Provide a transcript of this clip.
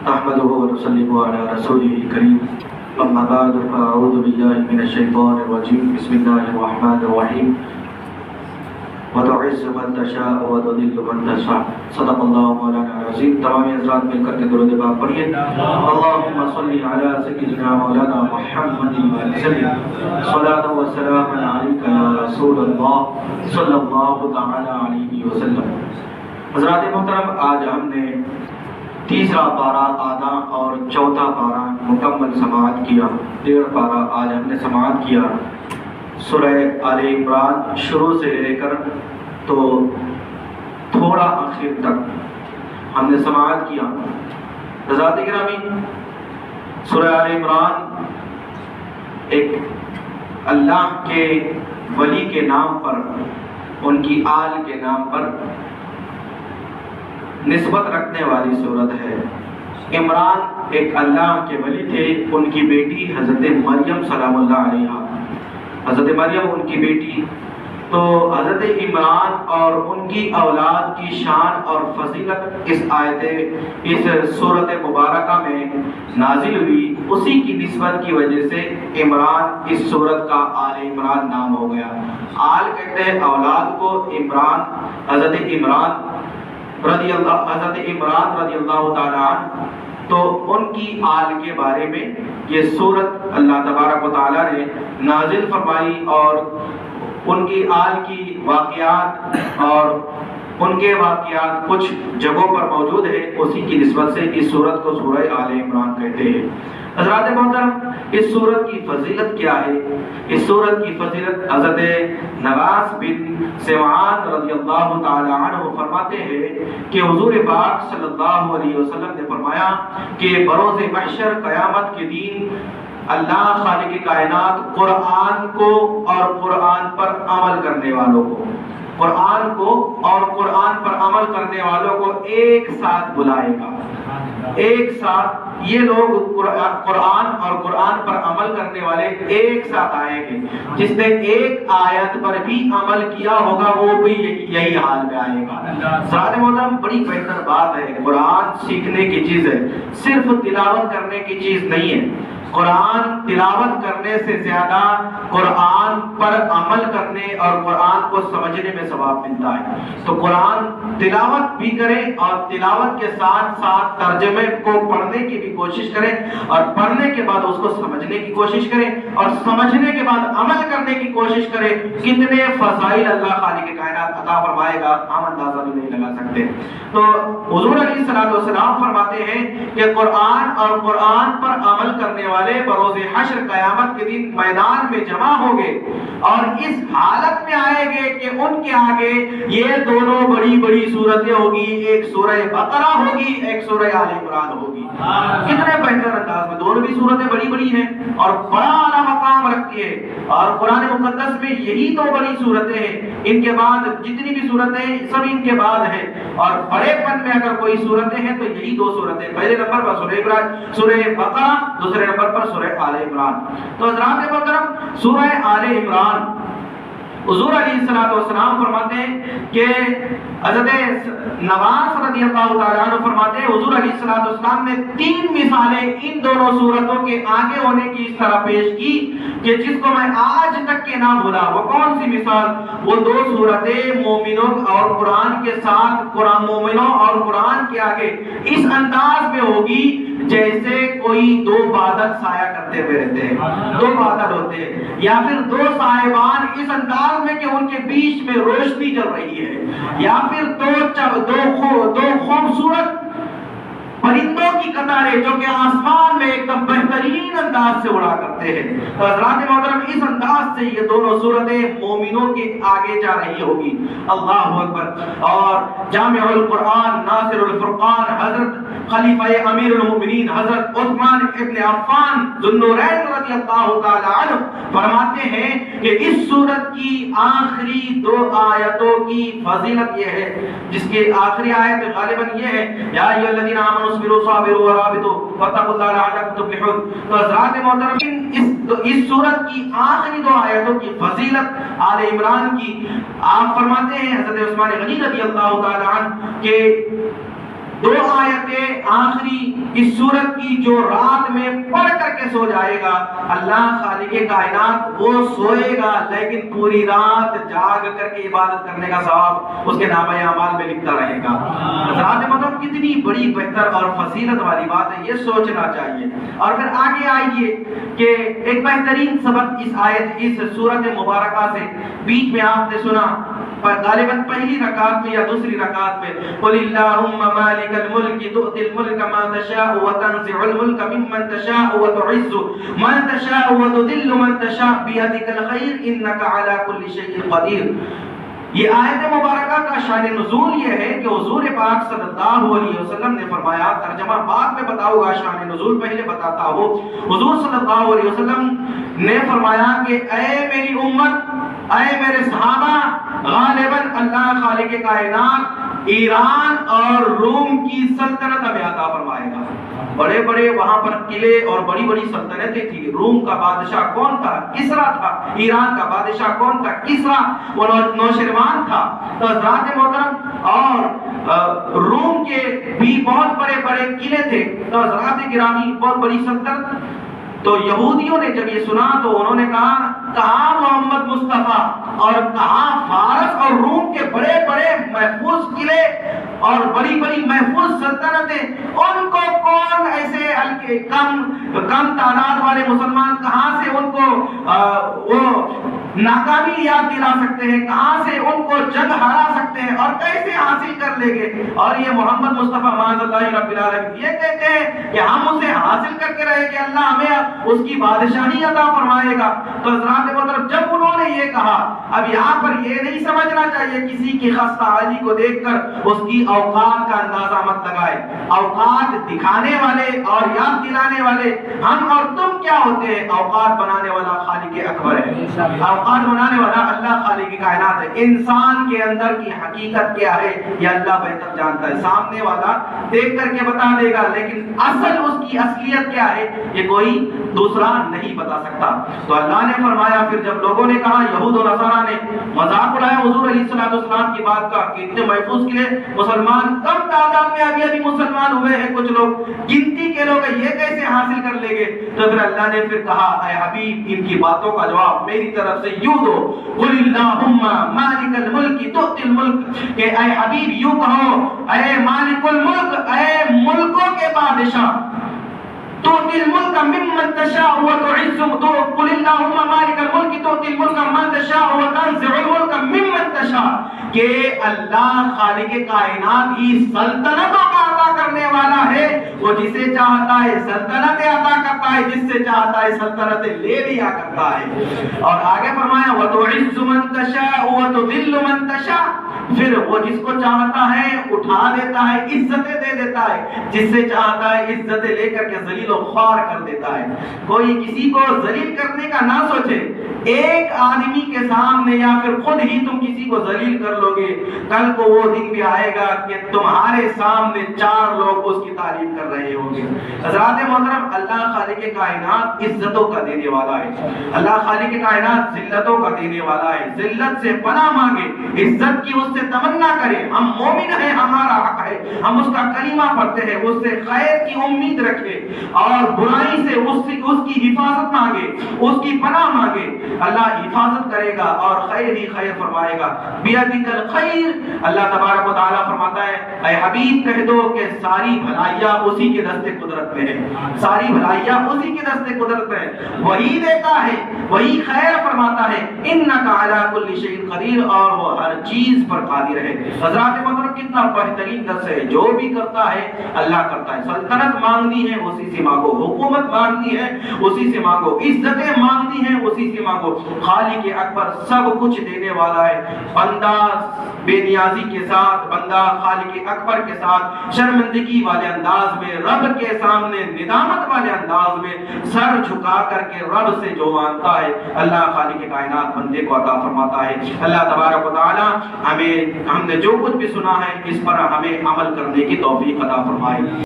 نحمده ونصلي على رسوله الكريم اما بعد فاعوذ بالله من الشيطان الرجيم بسم الله الرحمن الرحيم وتعز من تشاء وتذل من تشاء صدق اللہ مولانا العظیم. تمام حضرات مل کر کے درود پاک پڑھیے. اللهم صل على سيدنا مولانا محمد وسلم صلاة وسلام عليك يا رسول اللہ صلی اللہ تعالی علیہ وسلم. حضرات محترم، آج ہم نے تیسرا پارہ آدھا اور چوتھا پارہ مکمل سماعت کیا. 1.5 پارہ آج ہم نے سماعت کیا. سورہ آل عمران شروع سے لے کر تو تھوڑا آخر تک ہم نے سماعت کیا. حضرات گرامی، سورہ آل عمران ایک اللہ کے ولی کے نام پر، ان کی آل کے نام پر نسبت رکھنے والی صورت ہے. عمران ایک اللہ کے ولی تھے. ان کی بیٹی حضرت مریم سلام اللہ علیہا، حضرت مریم ان کی بیٹی. تو حضرت عمران اور ان کی اولاد کی شان اور فضیلت اس صورت مبارکہ میں نازل ہوئی. اسی کی نسبت کی وجہ سے عمران اس صورت کا آل عمران نام ہو گیا. آل کہتے ہیں اولاد کو. عمران حضرت عمران رضی اللہ تعالی عنہ، تو ان کی آل کے بارے میں یہ صورت اللہ تبارک و تعالی نے نازل فرمائی. اور ان کی آل کی واقعات اور ان کے واقعات کچھ جگہوں پر موجود ہے. اسی کی نسبت سے اس صورت کو سورہ آل عمران کہتے ہیں. حضرات محترم، اس صورت کی فضیلت کیا ہے؟ اس صورت کی فضیلت حضرت نواس بن سمعان رضی اللہ تعالی عنہ فرماتے ہیں کہ حضور پاک صلی اللہ علیہ وسلم نے فرمایا کہ بروز محشر قیامت کے دن اللہ خالق کائنات قرآن کو اور قرآن پر عمل کرنے والوں کو، قرآن کو اور قرآن پر عمل کرنے والوں کو ایک ساتھ بلائے گا. ایک ساتھ یہ لوگ قرآن اور قرآن پر عمل کرنے والے ایک ساتھ آئیں گے. جس نے ایک آیت پر بھی عمل کیا ہوگا وہ بھی یہی حال میں آئے گا. سارے محترم، بڑی بہتر بات ہے. قرآن سیکھنے کی چیز ہے، صرف تلاوت کرنے کی چیز نہیں ہے. قرآن تلاوت کرنے سے زیادہ قرآن پر عمل کرنے اور قرآن کو سمجھنے میں ثواب ملتا ہے. تو قرآن تلاوت بھی کریں اور تلاوت کے ساتھ ساتھ ترجمے کو پڑھنے کی بھی کوشش کریں، اور پڑھنے کے بعد اس کو سمجھنے کی کوشش کریں، اور سمجھنے کے بعد عمل کرنے کی کوشش کریں. کتنے فضائل اللہ خالق کائنات عطا فرمائے گا ہم اندازہ بھی نہیں لگا سکتے. تو حضور علیہ الصلوۃ والسلام فرماتے ہیں کہ قرآن اور قرآن پر عمل کرنے والے بروز حشر قیامت کے دن میدان میں جمع ہوں گے اور اس حالت میں آئیں گے کہ ان کے آگے یہ دونوں بڑی بڑی صورتیں ہوگی. ایک سورہ بقرہ ہوگی، ایک سورہ آل عمران ہوگی. کتنے بہتر انداز میں دونوں بھی صورتیں بڑی بڑی ہیں اور بڑا اعلیٰ مقام رکھتی ہے. اور قرآن مقدس میں یہی دو بڑی صورتیں ہیں. ان کے بعد جتنی بھی صورتیں ہیں سب ان کے بعد ہیں. اور بڑے پن میں اگر کوئی صورتیں ہیں تو یہی دو صورتیں. پہلے نمبر پر سورہ بقرہ، دوسرے نمبر پر سورہ آل عمران. تو حضرات محترم، سورہ آل عمران حضور علیہ السلام فرماتے ہیں کہ حضرت نواس رضی اللہ تعالیٰ عنہ فرماتے ہیں حضور علیہ السلام نے 3 مثالیں ان دونوں صورتوں کے آگے ہونے کی اس طرح پیش کی کہ جس کو میں آج تک کے نہ بھولا. وہ کون سی مثال؟ وہ 2 صورتیں مومنوں اور قرآن کے ساتھ، مومنوں اور قرآن کے آگے اس انداز میں ہوگی جیسے کوئی 2 بادل سایہ کرتے ہوئے رہتے ہیں. 2 بادل ہوتے ہیں یا پھر 2 صاحبان اس انداز میں کہ ان کے بیچ میں روشنی چل رہی ہے، یا پھر دو خوبصورت پرندوں کی قطاریں جو کہ آسمان میں ایک دم بہترین انداز سے اڑا کرتے ہیں. تو حضرات محترم، اس انداز سے یہ دونوں صورتیں مومنوں کے آگے جا رہی ہوگی. اللہ اکبر. اور جامع القرآن ناصر الفرقان حضرت خلیفہ امیر المؤمنین حضرت عثمان ابن عفان ذو النورین رضی اللہ تعالی عنہ فرماتے ہیں کہ اس سورت کی آخری 2 آیتوں کی فضیلت یہ ہے، جس کی آخری آیت غالباً یہ ہے یا ایھا الذین آمنوا اصبروا صابروا ورابطوا واتقوا اللہ لعلکم تفلحون. تو حضرات محترم، اس سورت کی آخری 2 آیتوں کی فضیلت آل عمران کی آپ فرماتے ہیں حضرت عثمان غنی رضی اللہ تعالی عنہ کہ دو آیتیں آخری اس سورت کی جو رات میں پڑھ کر کے سو جائے گا، اللہ خالق کائنات وہ سوئے گا لیکن پوری رات جاگ کر کے عبادت کرنے کا ثواب اس کے نامہ اعمال میں لکھتا رہے گا۔ حضرات محترم کتنی بڑی بہتر اور فضیلت والی بات ہے، یہ سوچنا چاہیے۔ اور پھر آگے آئیے کہ ایک بہترین سبق اس آیت اس سورت مبارکہ سے بیچ میں آپ نے سنا غالباً پہلی رکعت میں یا دوسری رکعت میں، قل اللہم مالک الملک تؤتی الملک من تشاء وتنزع الملک ممن تشاء وتعز من تشاء وتذل من تشاء بیدک الخیر انک علی کل شیء قدیر۔ یہ آیت مبارکہ کا شان نزول یہ ہے کہ حضور پاک صلی اللہ علیہ وسلم نے فرمایا، ترجمہ بعد میں بتاؤں گا، شان نزول پہلے بتاتا ہوں۔ حضور صلی اللہ علیہ وسلم نے فرمایا کہ اے میری امت، اے میرے صحابہ، غالباً اللہ خالق کائنات ایران اور روم کی سلطنت ہمیں عطا فرمائے گا۔ بڑے بڑے وہاں پر قلعے اور بڑی بڑی سلطنتیں تھی۔ روم کا بادشاہ کون تھا؟ کسرا تھا۔ ایران کا بادشاہ کون تھا؟ کسرا، وہ نوشروان تھا۔ تو حضرات محترم اور روم کے بھی بہت بڑے بڑے قلعے تھے۔ تو حضرات گرامی بہت بڑی سلطنت۔ تو یہودیوں نے جب یہ سنا تو انہوں نے کہا، کہاں محمد مصطفیٰ اور کہاں فارس اور روم کے بڑے بڑے محفوظ قلعے اور بڑی بڑی محفوظ سلطنتیں، ان کو کون ایسے ہلکے کم تعداد والے مسلمان کہاں سے ان کو وہ ناکامی یاد دلا سکتے ہیں، کہاں سے ان کو جنگ ہرا سکتے ہیں اور کیسے حاصل کر لیں گے؟ اور یہ محمد مصطفیٰ معاذ اللہ رب العالمین یہ کہتے ہیں کہ ہم اسے حاصل کر کے رہے کہ اللہ ہمیں اس کی بادشاہی عطا فرمائے گا۔ تو حضرات محترم جب انہوں نے یہ کہا، اب یہاں پر یہ نہیں سمجھنا چاہیے کسی کی خستہ حالی کو دیکھ کر اس کی اوقات کا اندازہ مت لگائے۔ اوقات دکھانے والے اور یاد دلانے والے ہم اور تم کیا ہوتے ہیں؟ اوقات بنانے والا خالق اکبر ہے، اوقات بنانے والا اللہ خالق کائنات ہے۔ انسان کے اندر کی حقیقت کیا ہے یہ اللہ بہتر جانتا ہے، سامنے والا دیکھ کر کے بتا دے گا، لیکن اصل اس کی اصلیت کیا ہے یہ کوئی دوسرا نہیں بتا سکتا۔ تو اللہ نے فرمایا، پھر جب لوگوں نے کہا، یہود و نصارہ نے مذاق اڑایا حضور علیہ السلام کی بات کا کہ اتنے محفوظ کے لیے مسلمان کم تعداد میں ابھی مسلمان ہوئے ہیں، کچھ لوگ گنتی کے لوگ یہ کیسے حاصل کر لیں گے؟ تو پھر اللہ نے پھر کہا، اے حبیب ان کی باتوں کا جواب میری طرف سے یوں دو، قل اللہم مالک الملک تؤتی الملک، کہ اے حبیب یوں کہو، اے مالک الملک، اے ملکوں کے بادشاہ، تؤتی الملک ممن تشاء وتعز، قل اللہم مالک الملک تؤتی الملک من تشاء وتنزع الملک ممن تشاء، کہ اللہ خالق کائنات ہی سلطنتوں کا عطا کرنے والا ہے، وہ جسے چاہتا ہے سلطنتیں عطا کرتا ہے، جس سے چاہتا ہے سلطنتیں لے لیا کرتا ہے۔ اور آگے فرمایا وتعز من تشاء وتذل من تشاء، پھر وہ جس کو چاہتا ہے اٹھا دیتا ہے، عزتیں دے دیتا ہے، جس سے چاہتا ہے عزتیں لے کر کے ذلیل و خوار کر دیتا ہے۔ کوئی کسی کو ذلیل کرنے کا نہ سوچے، ایک آدمی کے سامنے یا پھر خود ہی تم کسی کو ذلیل کر لو گے، کل کو وہ دن بھی آئے گا کہ تمہارے سامنے 4 لوگ اس کی تعریف کر رہے ہوں گے۔ حضرات محترم اللہ خالق کائنات عزتوں کا دینے والا ہے، اللہ خالق کائنات ذلتوں کا دینے والا ہے۔ ذلت سے پناہ مانگے، عزت کی اس سے تمنا کرے، ہم مومن ہیں، ہمارا حق ہے، ہم اس کا کلمہ پڑھتے ہیں، اس سے خیر کی امید رکھے اور برائی سے اس کی حفاظت مانگے، اس کی پناہ مانگے، اللہ حفاظت کرے گا اور خیر ہی خیر فرمائے گا۔ بیدک الخیر، اللہ تبارک و تعالیٰ فرماتا ہے، اے حبیب کہہ دو کہ ساری بھلائیاں اسی کے دست قدرت میں ہے، ساری بھلائیاں اسی کے دست قدرت میں ہے، وہی دیتا ہے، وہی خیر فرماتا ہے، انک علی کل شیء قدیر، اور وہ ہر چیز پر قادر ہے۔ حضرات محترم کتنا بہترین درس ہے، جو بھی کرتا ہے اللہ کرتا ہے۔ سلطنت مانگنی ہے اسی سے مانگو، حکومت مانگنی ہے اسی سے مانگو، عزتیں مانگنی ہیں اسی سے مانگو۔ خالق اکبر سب کچھ دینے والا ہے۔ بندہ بے نیازی کے ساتھ، بندہ خالق اکبر کے ساتھ شرمندگی والے انداز میں، رب کے سامنے ندامت والے انداز میں سر جھکا کر کے رب سے جو مانگتا ہے، اللہ خالق کائنات بندے کو عطا فرماتا ہے۔ اللہ تبارک و تعالی ہم نے جو کچھ بھی سنا ہے اس پر ہمیں عمل کرنے کی توفیق عطا فرمائے۔